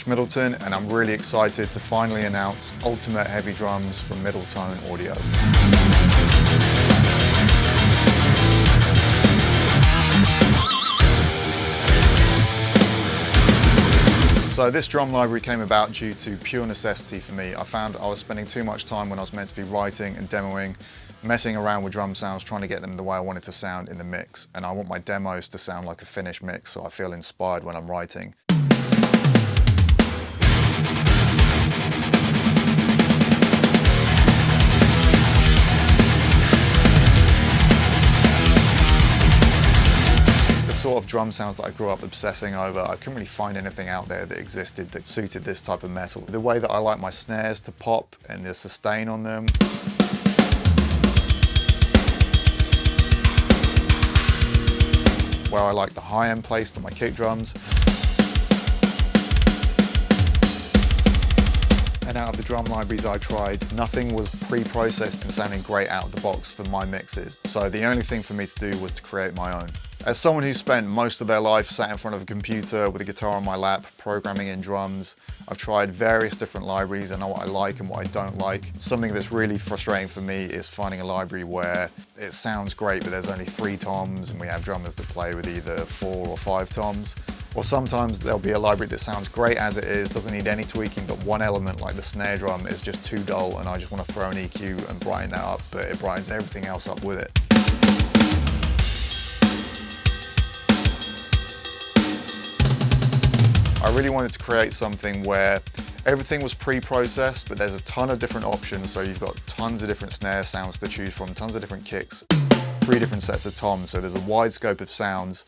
Josh Middleton, and I'm really excited to finally announce Ultimate Heavy Drums from Middleton Audio. So this drum library came about due to pure necessity for me. I found I was spending too much time when I was meant to be writing and demoing, messing around with drum sounds, trying to get them the way I wanted to sound in the mix. And I want my demos to sound like a finished mix, so I feel inspired when I'm writing. Sort of drum sounds that I grew up obsessing over. I couldn't really find anything out there that existed that suited this type of metal. The way that I like my snares to pop and the sustain on them. Where I like the high end placed on my kick drums. And out of the drum libraries I tried, nothing was pre-processed and sounding great out of the box for my mixes. So the only thing for me to do was to create my own. As someone who spent most of their life sat in front of a computer with a guitar on my lap, programming in drums, I've tried various different libraries. I know what I like and what I don't like. Something that's really frustrating for me is finding a library where it sounds great, but there's only 3 toms and we have drummers that play with either 4 or 5 toms. Or sometimes there'll be a library that sounds great as it is, doesn't need any tweaking, but one element like the snare drum is just too dull and I just want to throw an EQ and brighten that up, but it brightens everything else up with it. I really wanted to create something where everything was pre-processed, but there's a ton of different options. So you've got tons of different snare sounds to choose from, tons of different kicks, 3 different sets of toms. So there's a wide scope of sounds.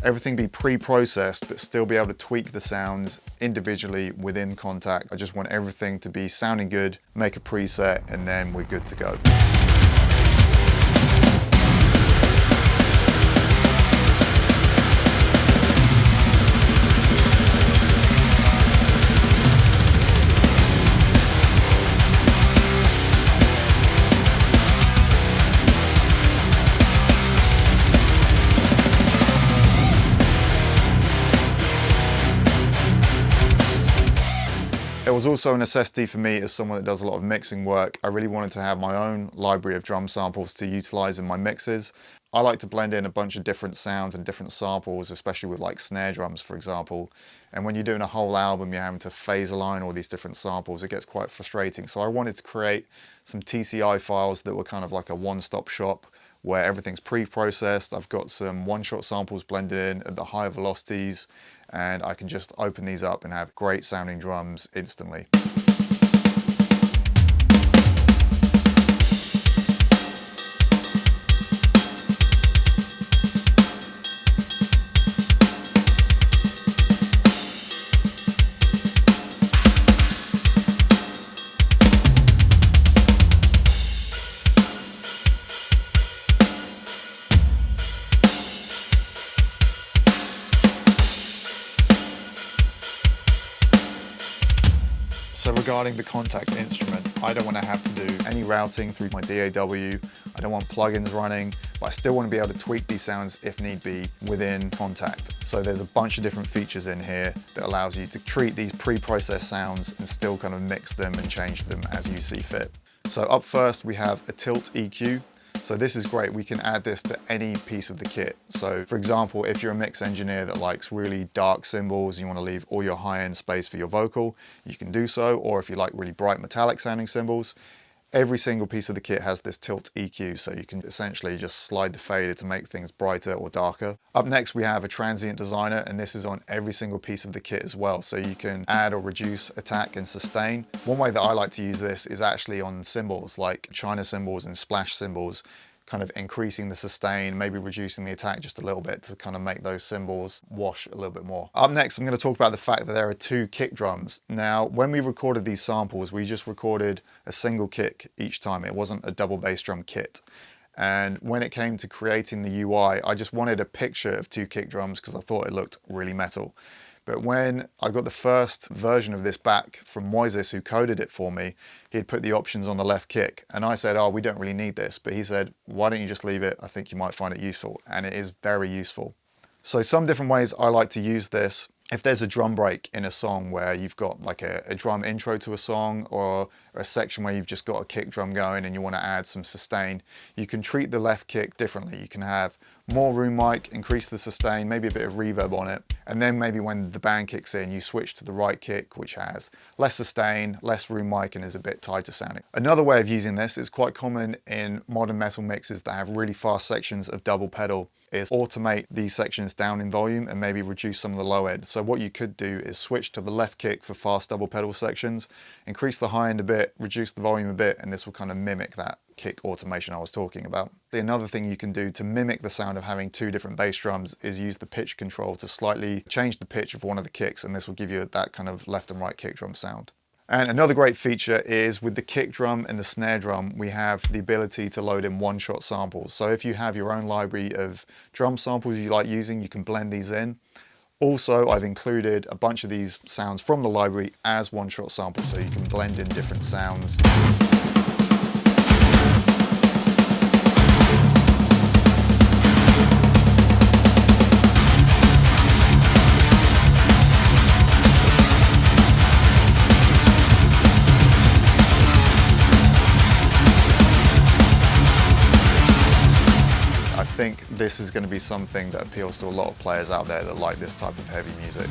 Everything be pre-processed, but still be able to tweak the sounds individually within Kontakt. I just want everything to be sounding good, make a preset, and then we're good to go. It was also a necessity for me as someone that does a lot of mixing work. I really wanted to have my own library of drum samples to utilize in my mixes. I like to blend in a bunch of different sounds and different samples, especially with like snare drums, for example. And when you're doing a whole album, you're having to phase align all these different samples. It gets quite frustrating. So I wanted to create some TCI files that were kind of like a one-stop shop where everything's pre-processed. I've got some one-shot samples blended in at the high velocities, and I can just open these up and have great sounding drums instantly. So regarding the Kontakt instrument, I don't want to have to do any routing through my DAW. I don't want plugins running, but I still want to be able to tweak these sounds if need be within Kontakt. So there's a bunch of different features in here that allows you to treat these pre-processed sounds and still kind of mix them and change them as you see fit. So up first we have a tilt EQ. So this is great, we can add this to any piece of the kit. So for example, if you're a mix engineer that likes really dark cymbals, and you want to leave all your high-end space for your vocal, you can do so. Or if you like really bright metallic sounding cymbals, every single piece of the kit has this tilt EQ, so you can essentially just slide the fader to make things brighter or darker. Up next we have a transient designer, and this is on every single piece of the kit as well, so you can add or reduce attack and sustain. One way that I like to use this is actually on cymbals like China cymbals and splash cymbals, kind of increasing the sustain, maybe reducing the attack just a little bit to kind of make those cymbals wash a little bit more. Up next, I'm going to talk about the fact that there are 2 kick drums. Now, when we recorded these samples, we just recorded a single kick each time. It wasn't a double bass drum kit. And when it came to creating the UI, I just wanted a picture of 2 kick drums because I thought it looked really metal. But when I got the first version of this back from Moises, who coded it for me, he'd put the options on the left kick. And I said, oh, we don't really need this. But he said, why don't you just leave it? I think you might find it useful. And it is very useful. So some different ways I like to use this. if there's a drum break in a song where you've got like a drum intro to a song, or a section where you've just got a kick drum going and you want to add some sustain, you can treat the left kick differently. You can have more room mic, increase the sustain, maybe a bit of reverb on it, and then maybe when the band kicks in, you switch to the right kick, which has less sustain, less room mic, and is a bit tighter sounding. Another way of using this is quite common in modern metal mixes that have really fast sections of double pedal, is automate these sections down in volume and maybe reduce some of the low end. So what you could do is switch to the left kick for fast double pedal sections, increase the high end a bit, reduce the volume a bit, and this will kind of mimic that kick automation I was talking about. Another thing you can do to mimic the sound of having two different bass drums is use the pitch control to slightly change the pitch of one of the kicks, and this will give you that kind of left and right kick drum sound. And another great feature is with the kick drum and the snare drum, we have the ability to load in one-shot samples. So if you have your own library of drum samples you like using, you can blend these in. Also, I've included a bunch of these sounds from the library as one-shot samples, so you can blend in different sounds. I think this is going to be something that appeals to a lot of players out there that like this type of heavy music.